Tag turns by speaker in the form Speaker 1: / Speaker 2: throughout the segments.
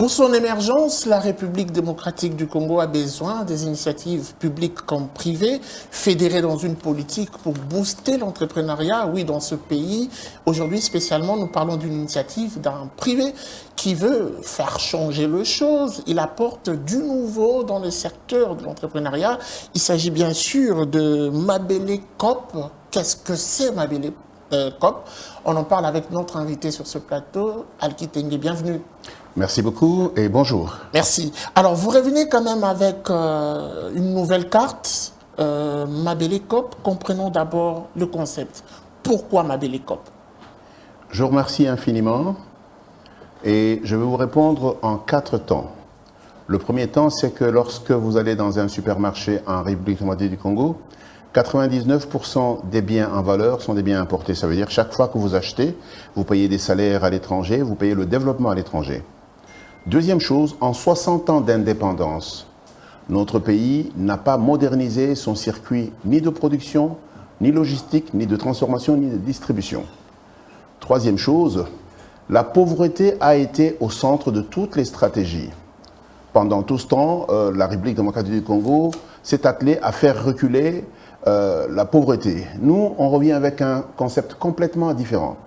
Speaker 1: Pour son émergence, la République démocratique du Congo a besoin des initiatives publiques comme privées, fédérées dans une politique pour booster l'entrepreneuriat. Oui, dans ce pays, aujourd'hui spécialement, nous parlons d'une initiative d'un privé qui veut faire changer les choses. Il apporte du nouveau dans le secteur de l'entrepreneuriat. Il s'agit bien sûr de Mabele Cop. Qu'est-ce que c'est Mabele Cop? On en parle avec notre invité sur ce plateau, Alki Tengue. Bienvenue.
Speaker 2: Merci beaucoup et bonjour.
Speaker 1: Merci. Alors, vous revenez quand même avec une nouvelle carte, Mabele Cop. Comprenons d'abord le concept. Pourquoi Mabele Cop?
Speaker 2: Je vous remercie infiniment et je vais vous répondre en 4 temps. Le premier temps, c'est que lorsque vous allez dans un supermarché en République démocratique du Congo, 99% des biens en valeur sont des biens importés. Ça veut dire que chaque fois que vous achetez, vous payez des salaires à l'étranger, vous payez le développement à l'étranger. Deuxième chose, en 60 ans d'indépendance, notre pays n'a pas modernisé son circuit ni de production, ni logistique, ni de transformation, ni de distribution. Troisième chose, la pauvreté a été au centre de toutes les stratégies. Pendant tout ce temps, la République démocratique du Congo s'est attelée à faire reculer la pauvreté. Nous, on revient avec un concept complètement différent.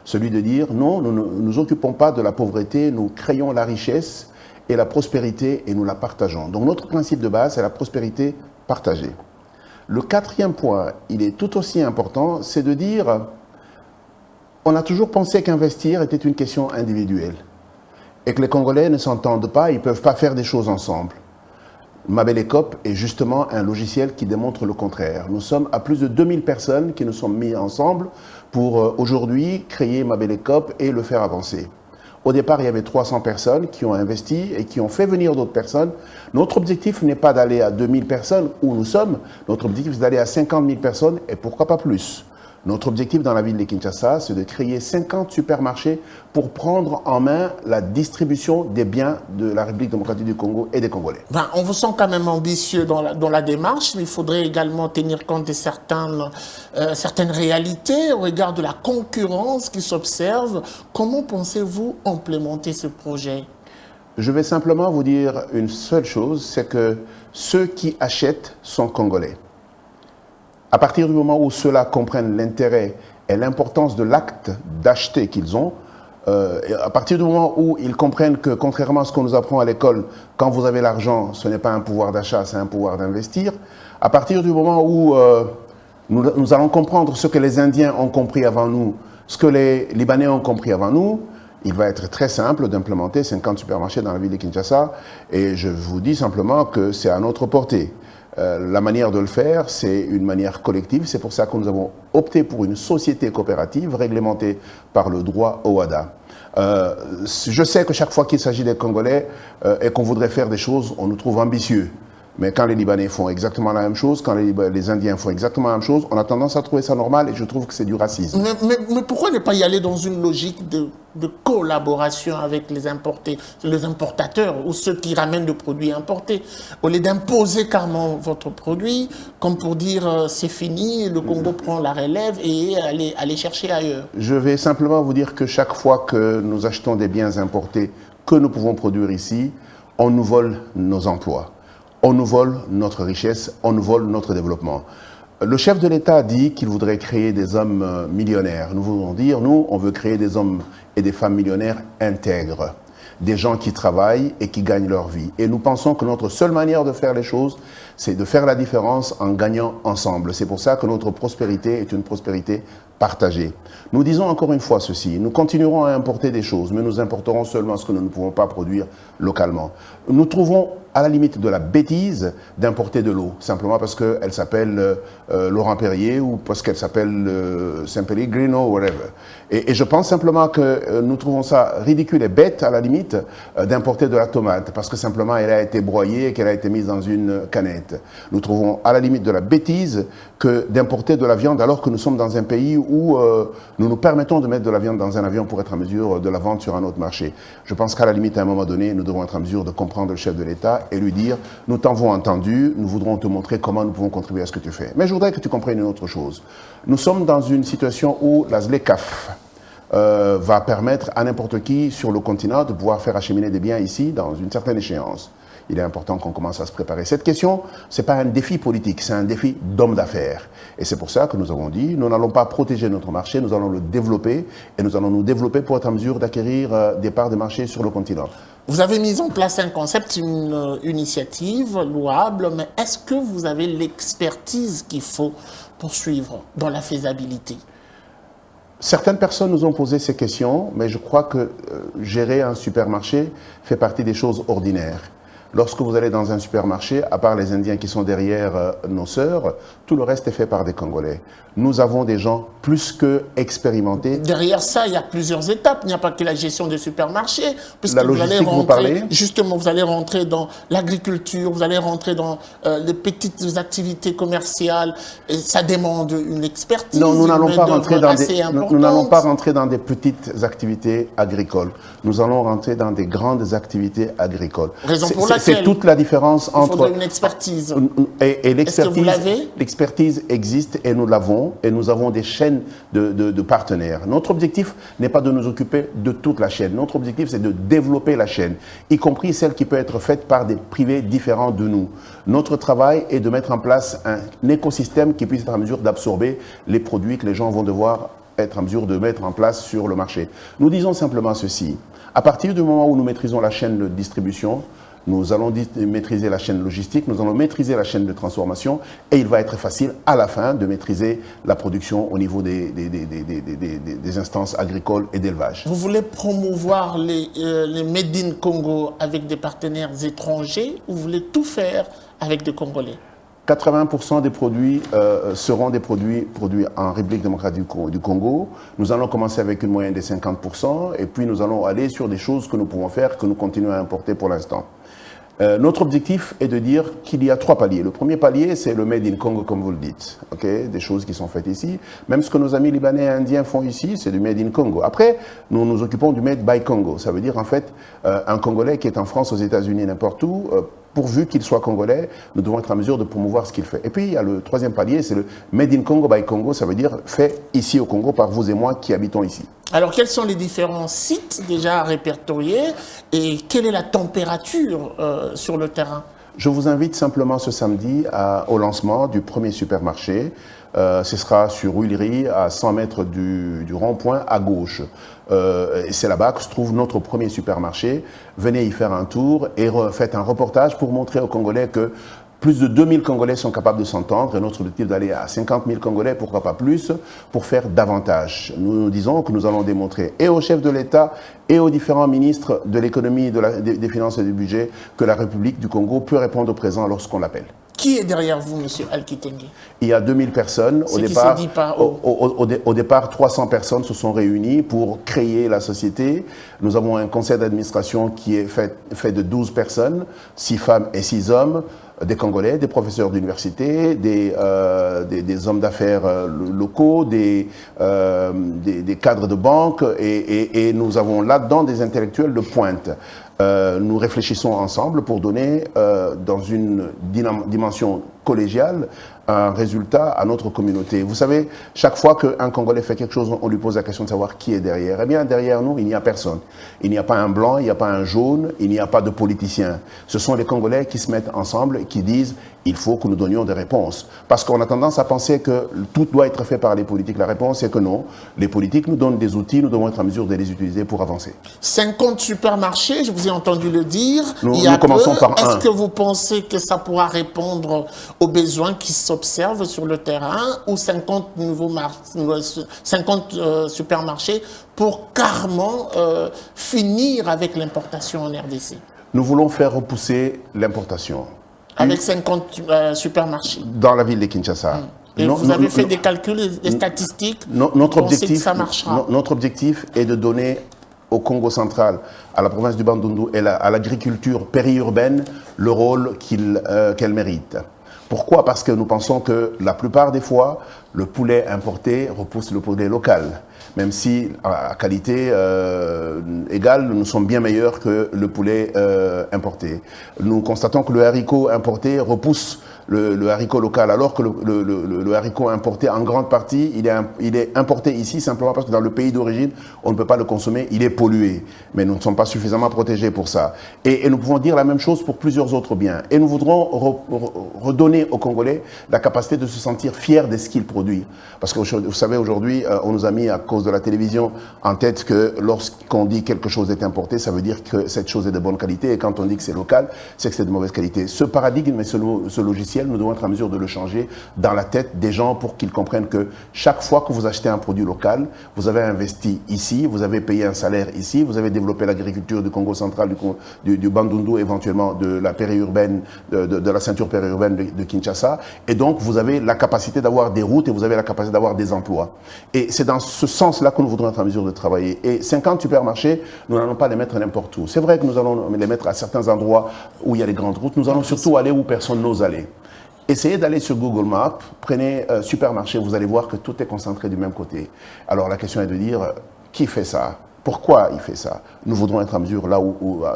Speaker 2: Celui de dire, non, nous ne nous occupons pas de la pauvreté, nous créons la richesse et la prospérité et nous la partageons. Donc notre principe de base, c'est la prospérité partagée. Le quatrième point, il est tout aussi important, c'est de dire, on a toujours pensé qu'investir était une question individuelle et que les Congolais ne s'entendent pas, ils ne peuvent pas faire des choses ensemble. Mabele Cop est justement un logiciel qui démontre le contraire. Nous sommes à plus de 2000 personnes qui nous sommes mis ensemble pour aujourd'hui créer Mabele Cop et le faire avancer. Au départ, il y avait 300 personnes qui ont investi et qui ont fait venir d'autres personnes. Notre objectif n'est pas d'aller à 2000 personnes où nous sommes. Notre objectif, c'est d'aller à 50 000 personnes et pourquoi pas plus. Notre objectif dans la ville de Kinshasa, c'est de créer 50 supermarchés pour prendre en main la distribution des biens de la République démocratique du Congo et des Congolais.
Speaker 1: Ben, on vous sent quand même ambitieux dans la démarche, mais il faudrait également tenir compte de certaines réalités au regard de la concurrence qui s'observe. Comment pensez-vous implémenter ce projet?
Speaker 2: Je vais simplement vous dire une seule chose, c'est que ceux qui achètent sont Congolais. À partir du moment où ceux-là comprennent l'intérêt et l'importance de l'acte d'acheter qu'ils ont, à partir du moment où ils comprennent que, contrairement à ce qu'on nous apprend à l'école, quand vous avez l'argent, ce n'est pas un pouvoir d'achat, c'est un pouvoir d'investir, à partir du moment où nous allons comprendre ce que les Indiens ont compris avant nous, ce que les Libanais ont compris avant nous, il va être très simple d'implémenter 50 supermarchés dans la ville de Kinshasa, et je vous dis simplement que c'est à notre portée. La manière de le faire, c'est une manière collective. C'est pour ça que nous avons opté pour une société coopérative réglementée par le droit OHADA. Je sais que chaque fois qu'il s'agit des Congolais et qu'on voudrait faire des choses, on nous trouve ambitieux. Mais quand les Libanais font exactement la même chose, quand les Indiens font exactement la même chose, on a tendance à trouver ça normal et je trouve que c'est du racisme.
Speaker 1: Mais pourquoi ne pas y aller dans une logique de collaboration avec les importateurs ou ceux qui ramènent des produits importés, au lieu d'imposer carrément votre produit, comme pour dire c'est fini, le Congo prend la relève et aller chercher ailleurs?
Speaker 2: Je vais simplement vous dire que chaque fois que nous achetons des biens importés que nous pouvons produire ici, on nous vole nos emplois. On nous vole notre richesse, on nous vole notre développement. Le chef de l'État dit qu'il voudrait créer des hommes millionnaires. Nous voulons dire, nous, on veut créer des hommes et des femmes millionnaires intègres. Des gens qui travaillent et qui gagnent leur vie. Et nous pensons que notre seule manière de faire les choses, c'est de faire la différence en gagnant ensemble. C'est pour ça que notre prospérité est une prospérité partagée. Nous disons encore une fois ceci, nous continuerons à importer des choses, mais nous importerons seulement ce que nous ne pouvons pas produire localement. Nous trouvons à la limite de la bêtise d'importer de l'eau, simplement parce qu'elle s'appelle Laurent Perrier ou parce qu'elle s'appelle Saint-Pellegrino, whatever. Et je pense simplement que nous trouvons ça ridicule et bête, à la limite, d'importer de la tomate, parce que simplement elle a été broyée et qu'elle a été mise dans une canette. Nous trouvons à la limite de la bêtise que d'importer de la viande alors que nous sommes dans un pays où nous nous permettons de mettre de la viande dans un avion pour être en mesure de la vendre sur un autre marché. Je pense qu'à la limite, à un moment donné, nous devons être en mesure de comprendre le chef de l'État et lui dire « Nous t'avons entendu, nous voudrons te montrer comment nous pouvons contribuer à ce que tu fais. » Mais je voudrais que tu comprennes une autre chose. Nous sommes dans une situation où la ZLECAf, va permettre à n'importe qui sur le continent de pouvoir faire acheminer des biens ici dans une certaine échéance. Il est important qu'on commence à se préparer. Cette question, ce n'est pas un défi politique, c'est un défi d'homme d'affaires. Et c'est pour ça que nous avons dit, nous n'allons pas protéger notre marché, nous allons le développer, et nous allons nous développer pour être en mesure d'acquérir des parts de marché sur le continent.
Speaker 1: Vous avez mis en place un concept, une initiative louable, mais est-ce que vous avez l'expertise qu'il faut poursuivre dans la faisabilité?
Speaker 2: Certaines personnes nous ont posé ces questions, mais je crois que gérer un supermarché fait partie des choses ordinaires. Lorsque vous allez dans un supermarché, à part les Indiens qui sont derrière nos sœurs, tout le reste est fait par des Congolais. Nous avons des gens plus que expérimentés.
Speaker 1: Derrière ça, il y a plusieurs étapes. Il n'y a pas que la gestion des supermarchés. Puisque
Speaker 2: La logistique, vous parlez?
Speaker 1: Justement, vous allez rentrer dans l'agriculture, vous allez rentrer dans les petites activités commerciales. Et ça demande une expertise.
Speaker 2: Non, nous n'allons pas rentrer dans des petites activités agricoles. Nous allons rentrer dans des grandes activités agricoles.
Speaker 1: Raison pour laquelle
Speaker 2: c'est toute la différence entre...
Speaker 1: Il faudrait une expertise.
Speaker 2: Et l'expertise,
Speaker 1: est-ce que vous l'avez?
Speaker 2: L'expertise existe et nous l'avons. Et nous avons des chaînes de partenaires. Notre objectif n'est pas de nous occuper de toute la chaîne. Notre objectif, c'est de développer la chaîne, y compris celle qui peut être faite par des privés différents de nous. Notre travail est de mettre en place un écosystème qui puisse être en mesure d'absorber les produits que les gens vont devoir être en mesure de mettre en place sur le marché. Nous disons simplement ceci. À partir du moment où nous maîtrisons la chaîne de distribution, nous allons maîtriser la chaîne logistique, nous allons maîtriser la chaîne de transformation et il va être facile à la fin de maîtriser la production au niveau des instances agricoles et d'élevage.
Speaker 1: Vous voulez promouvoir les Made in Congo avec des partenaires étrangers ou vous voulez tout faire avec des Congolais?
Speaker 2: 80% des produits seront des produits en République démocratique du Congo. Nous allons commencer avec une moyenne de 50% et puis nous allons aller sur des choses que nous pouvons faire, que nous continuons à importer pour l'instant. Notre objectif est de dire qu'il y a 3 paliers. Le premier palier, c'est le Made in Congo, comme vous le dites. Okay? Des choses qui sont faites ici. Même ce que nos amis libanais et indiens font ici, c'est du Made in Congo. Après, nous nous occupons du Made by Congo. Ça veut dire, en fait, un Congolais qui est en France, aux États-Unis, n'importe où, pourvu qu'il soit congolais, nous devons être en mesure de promouvoir ce qu'il fait. Et puis, il y a le troisième palier, c'est le Made in Congo by Congo. Ça veut dire fait ici au Congo par vous et moi qui habitons ici.
Speaker 1: Alors, quels sont les différents sites déjà répertoriés et quelle est la température sur le terrain?
Speaker 2: Je vous invite simplement ce samedi au lancement du premier supermarché. Ce sera sur Huileries, à 100 mètres du rond-point à gauche. C'est là-bas que se trouve notre premier supermarché. Venez y faire un tour et faites un reportage pour montrer aux Congolais que plus de 2000 Congolais sont capables de s'entendre et notre objectif d'aller à 50 000 Congolais, pourquoi pas plus, pour faire davantage. Nous nous disons que nous allons démontrer et au chef de l'État et aux différents ministres de l'économie, des finances et du budget que la République du Congo peut répondre au présent lorsqu'on l'appelle.
Speaker 1: Qui est derrière vous, M. Alkitenge?
Speaker 2: Il y a 2000 personnes. Au départ, 300 personnes se sont réunies pour créer la société. Nous avons un conseil d'administration qui est fait de 12 personnes, 6 femmes et 6 hommes, des Congolais, des professeurs d'université, des hommes d'affaires locaux, des cadres de banque et nous avons là-dedans des intellectuels de pointe. Nous réfléchissons ensemble pour donner, dans une dimension collégiale, un résultat à notre communauté. Vous savez, chaque fois qu'un Congolais fait quelque chose, on lui pose la question de savoir qui est derrière. Eh bien, derrière nous, il n'y a personne. Il n'y a pas un blanc, il n'y a pas un jaune, il n'y a pas de politicien. Ce sont les Congolais qui se mettent ensemble et qui disent il faut que nous donnions des réponses. Parce qu'on a tendance à penser que tout doit être fait par les politiques. La réponse est que non. Les politiques nous donnent des outils, nous devons être en mesure de les utiliser pour avancer.
Speaker 1: 50 supermarchés, je vous ai entendu le dire.
Speaker 2: Nous commençons par un.
Speaker 1: Est-ce que vous pensez que ça pourra répondre aux besoins qui s'observent sur le terrain ou 50 supermarchés pour carrément finir avec l'importation en RDC?
Speaker 2: Nous voulons faire repousser l'importation.
Speaker 1: Avec 50 supermarchés.
Speaker 2: Dans la ville de Kinshasa.
Speaker 1: Et vous avez fait des calculs, des statistiques.
Speaker 2: Notre objectif,
Speaker 1: que ça marchera.
Speaker 2: Notre objectif est de donner au Congo central, à la province du Bandundu et à l'agriculture périurbaine le rôle qu'elle mérite. Pourquoi? Parce que nous pensons que la plupart des fois, le poulet importé repousse le poulet local. Même si, à qualité égale, nous sommes bien meilleurs que le poulet importé. Nous constatons que le haricot importé repousse le haricot local, alors que le haricot importé, en grande partie, il est importé ici simplement parce que dans le pays d'origine, on ne peut pas le consommer, il est pollué. Mais nous ne sommes pas suffisamment protégés pour ça. Et nous pouvons dire la même chose pour plusieurs autres biens. Et nous voudrons redonner aux Congolais la capacité de se sentir fiers de ce qu'ils produisent. Parce que vous savez, aujourd'hui, on nous a mis à cause de la télévision en tête que lorsqu'on dit quelque chose est importé, ça veut dire que cette chose est de bonne qualité. Et quand on dit que c'est local, c'est que c'est de mauvaise qualité. Ce paradigme et ce logiciel, nous devons être en mesure de le changer dans la tête des gens pour qu'ils comprennent que chaque fois que vous achetez un produit local, vous avez investi ici, vous avez payé un salaire ici, vous avez développé l'agriculture du Congo central, du Bandundu, éventuellement de la périurbaine, de la ceinture périurbaine de Kinshasa. Et donc, vous avez la capacité d'avoir des routes et vous avez la capacité d'avoir des emplois. Et c'est dans ce sens-là que nous voudrons être en mesure de travailler. Et 50 supermarchés, nous n'allons pas les mettre n'importe où. C'est vrai que nous allons les mettre à certains endroits où il y a des grandes routes. Nous allons surtout aller où personne n'ose aller. Essayez d'aller sur Google Maps, prenez supermarché, vous allez voir que tout est concentré du même côté. Alors la question est de dire, qui fait ça ? Pourquoi il fait ça? Nous voudrons être en mesure,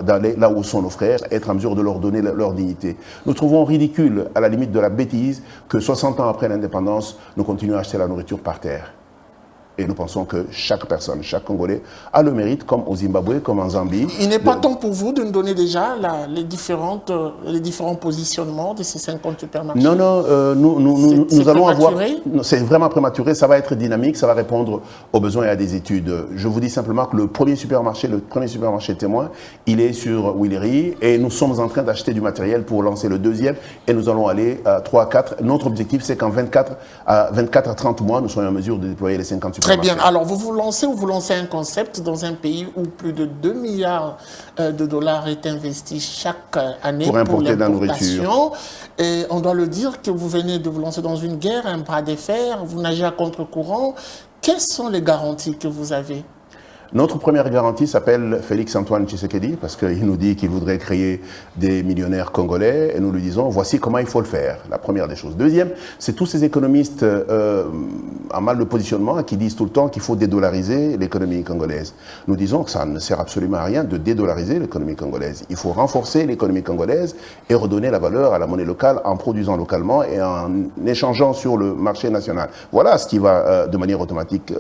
Speaker 2: d'aller là où sont nos frères, être en mesure de leur donner leur dignité. Nous trouvons ridicule, à la limite de la bêtise, que 60 ans après l'indépendance, nous continuons à acheter la nourriture par terre. Et nous pensons que chaque personne, chaque Congolais a le mérite, comme au Zimbabwe, comme en Zambie.
Speaker 1: Il n'est pas temps pour vous de nous donner déjà les différents positionnements de ces 50 supermarchés?
Speaker 2: Non, nous allons avoir... C'est vraiment prématuré, ça va être dynamique, ça va répondre aux besoins et à des études. Je vous dis simplement que le premier supermarché témoin, il est sur Willery et nous sommes en train d'acheter du matériel pour lancer le deuxième et nous allons aller à 3 à 4. Notre objectif, c'est qu'en 24 à 30 mois, nous soyons en mesure de déployer les 50 supermarchés.
Speaker 1: Très bien. Alors, vous lancez un concept dans un pays où plus de 2 milliards de dollars est investi chaque année pour l'importation. Et on doit le dire que vous venez de vous lancer dans une guerre, un bras de fer, vous nagez à contre-courant. Quelles sont les garanties que vous avez?
Speaker 2: Notre première garantie s'appelle Félix-Antoine Tshisekedi, parce qu'il nous dit qu'il voudrait créer des millionnaires congolais, et nous lui disons, voici comment il faut le faire, la première des choses. Deuxième, c'est tous ces économistes en mal de positionnement qui disent tout le temps qu'il faut dédollariser l'économie congolaise. Nous disons que ça ne sert absolument à rien de dédollariser l'économie congolaise. Il faut renforcer l'économie congolaise et redonner la valeur à la monnaie locale en produisant localement et en échangeant sur le marché national. Voilà ce qui va de manière automatique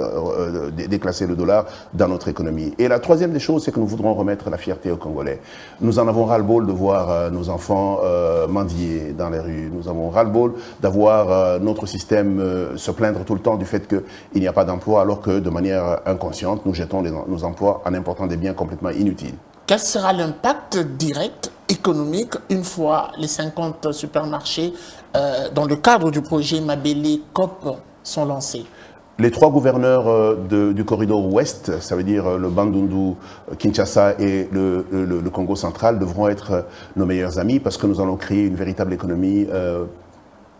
Speaker 2: déclasser le dollar dans notre économie. Et la troisième des choses, c'est que nous voudrons remettre la fierté aux Congolais. Nous en avons ras-le-bol de voir nos enfants mendier dans les rues. Nous avons ras-le-bol d'avoir notre système se plaindre tout le temps du fait qu'il n'y a pas d'emploi, alors que de manière inconsciente, nous jetons nos emplois en important des biens complètement inutiles.
Speaker 1: Quel sera l'impact direct économique une fois les 50 supermarchés dans le cadre du projet Mabele COP sont lancés?
Speaker 2: Les 3 gouverneurs du corridor ouest, ça veut dire le Bandundu, Kinshasa et le Congo central, devront être nos meilleurs amis parce que nous allons créer une véritable économie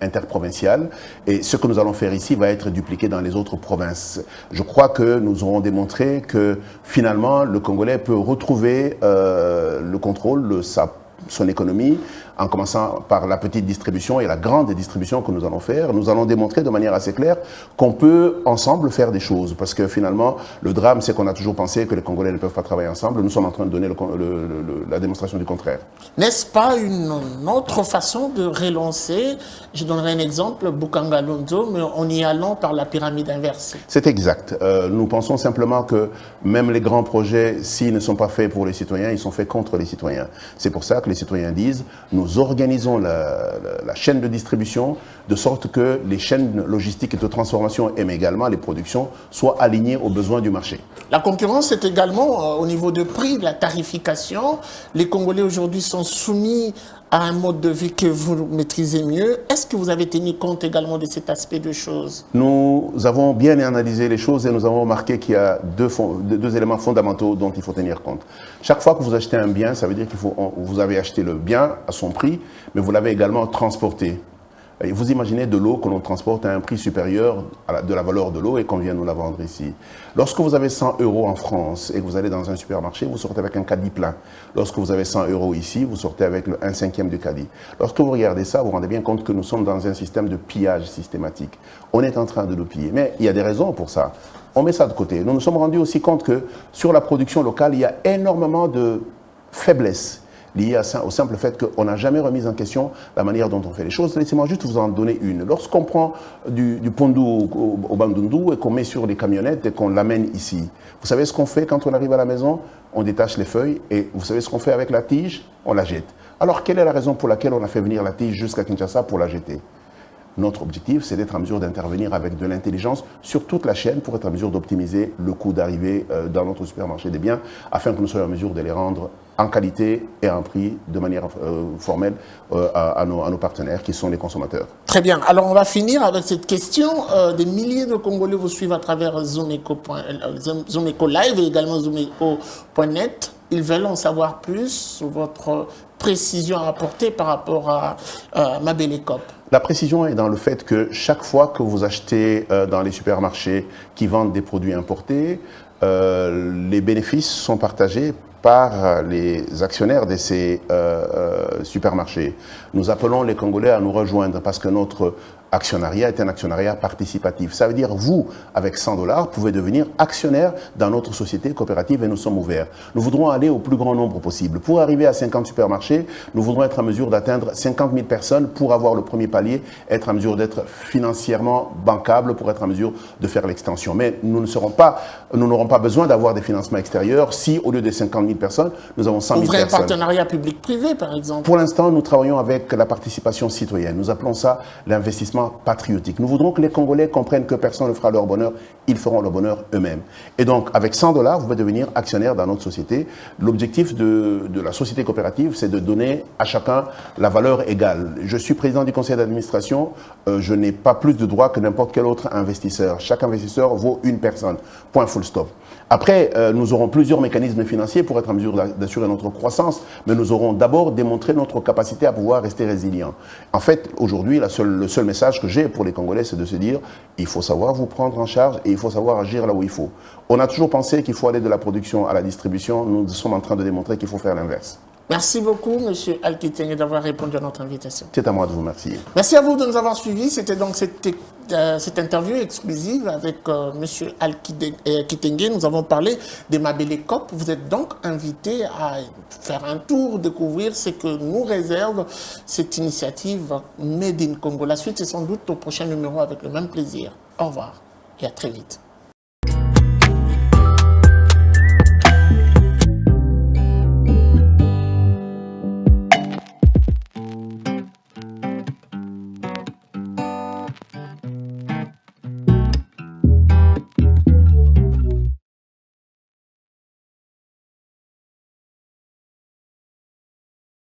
Speaker 2: interprovinciale. Et ce que nous allons faire ici va être dupliqué dans les autres provinces. Je crois que nous aurons démontré que finalement le Congolais peut retrouver le contrôle de son économie, en commençant par la petite distribution et la grande distribution que nous allons faire. Nous allons démontrer de manière assez claire qu'on peut ensemble faire des choses. Parce que finalement, le drame, c'est qu'on a toujours pensé que les Congolais ne peuvent pas travailler ensemble. Nous sommes en train de donner la démonstration du contraire.
Speaker 1: N'est-ce pas une autre façon de relancer? Je donnerai un exemple, Bukanga Lonzo, mais en y allant par la pyramide inversée.
Speaker 2: C'est exact. Nous pensons simplement que même les grands projets, s'ils ne sont pas faits pour les citoyens, ils sont faits contre les citoyens. C'est pour ça que les citoyens disent, nous organisons la chaîne de distribution de sorte que les chaînes logistiques et de transformation, et également les productions, soient alignées aux besoins du marché.
Speaker 1: La concurrence est également au niveau de prix, de la tarification. Les Congolais aujourd'hui sont soumis à un mode de vie que vous maîtrisez mieux. Est-ce que vous avez tenu compte également de cet aspect de choses?
Speaker 2: Nous avons bien analysé les choses et nous avons remarqué qu'il y a deux éléments fondamentaux dont il faut tenir compte. Chaque fois que vous achetez un bien, ça veut dire que vous avez acheté le bien à son prix, mais vous l'avez également transporté. Et vous imaginez de l'eau que l'on transporte à un prix supérieur de la valeur de l'eau et qu'on vient nous la vendre ici. Lorsque vous avez 100 € en France et que vous allez dans un supermarché, vous sortez avec un caddie plein. Lorsque vous avez 100 € ici, vous sortez avec le 1/5 du caddie. Lorsque vous regardez ça, vous vous rendez bien compte que nous sommes dans un système de pillage systématique. On est en train de nous piller. Mais il y a des raisons pour ça. On met ça de côté. Nous nous sommes rendus aussi compte que sur la production locale, il y a énormément de faiblesses. liée au simple fait qu'on n'a jamais remis en question la manière dont on fait les choses. Laissez-moi juste vous en donner une. Lorsqu'on prend du Pondou au Bandundu et qu'on met sur les camionnettes et qu'on l'amène ici, vous savez ce qu'on fait quand on arrive à la maison? On détache les feuilles et vous savez ce qu'on fait avec la tige? On la jette. Alors, quelle est la raison pour laquelle on a fait venir la tige jusqu'à Kinshasa pour la jeter? Notre objectif, c'est d'être en mesure d'intervenir avec de l'intelligence sur toute la chaîne pour être en mesure d'optimiser le coût d'arrivée dans notre supermarché des biens afin que nous soyons en mesure de les rendre en qualité et en prix de manière formelle à nos partenaires qui sont les consommateurs.
Speaker 1: Très bien. Alors, on va finir avec cette question. Des milliers de Congolais vous suivent à travers Zoomeko Live et également Zoomeko.net. Ils veulent en savoir plus sur votre précision à apporter par rapport à Mabele-Cop.
Speaker 2: La précision est dans le fait que chaque fois que vous achetez dans les supermarchés qui vendent des produits importés, les bénéfices sont partagés par les actionnaires de ces supermarchés. Nous appelons les Congolais à nous rejoindre parce que notre actionnariat est un actionnariat participatif. Ça veut dire vous, avec 100 $, pouvez devenir actionnaire dans notre société coopérative et nous sommes ouverts. Nous voudrons aller au plus grand nombre possible. Pour arriver à 50 supermarchés, nous voudrons être en mesure d'atteindre 50 000 personnes pour avoir le premier palier, être en mesure d'être financièrement bancable pour être en mesure de faire l'extension. Mais nous n'aurons pas besoin d'avoir des financements extérieurs si au lieu de 50 000 personnes, nous avons 100 000 personnes.
Speaker 1: Ouvrez un partenariat public-privé, par exemple.
Speaker 2: Pour l'instant, nous travaillons avec la participation citoyenne. Nous appelons ça l'investissement patriotique. Nous voudrons que les Congolais comprennent que personne ne fera leur bonheur, ils feront leur bonheur eux-mêmes. Et donc, avec 100 $, vous pouvez devenir actionnaire dans notre société. L'objectif de la société coopérative, c'est de donner à chacun la valeur égale. Je suis président du conseil d'administration, je n'ai pas plus de droits que n'importe quel autre investisseur. Chaque investisseur vaut une personne. Point full stop. Après, nous aurons plusieurs mécanismes financiers pour être en mesure d'assurer notre croissance, mais nous aurons d'abord démontré notre capacité à pouvoir rester résilient. En fait, aujourd'hui, le seul message que j'ai pour les Congolais, c'est de se dire il faut savoir vous prendre en charge et il faut savoir agir là où il faut. On a toujours pensé qu'il faut aller de la production à la distribution. Nous sommes en train de démontrer qu'il faut faire l'inverse. Merci beaucoup, M. Alkitenge, d'avoir répondu à notre invitation. C'est à moi de vous remercier. Merci à vous de nous avoir suivis. C'était donc cette interview exclusive avec M. Alkitenge. Nous avons parlé des Mabele-Cop. Vous êtes donc invité à faire un tour, découvrir ce que nous réserve cette initiative Made in Congo. La suite, c'est sans doute au prochain numéro avec le même plaisir. Au revoir et à très vite.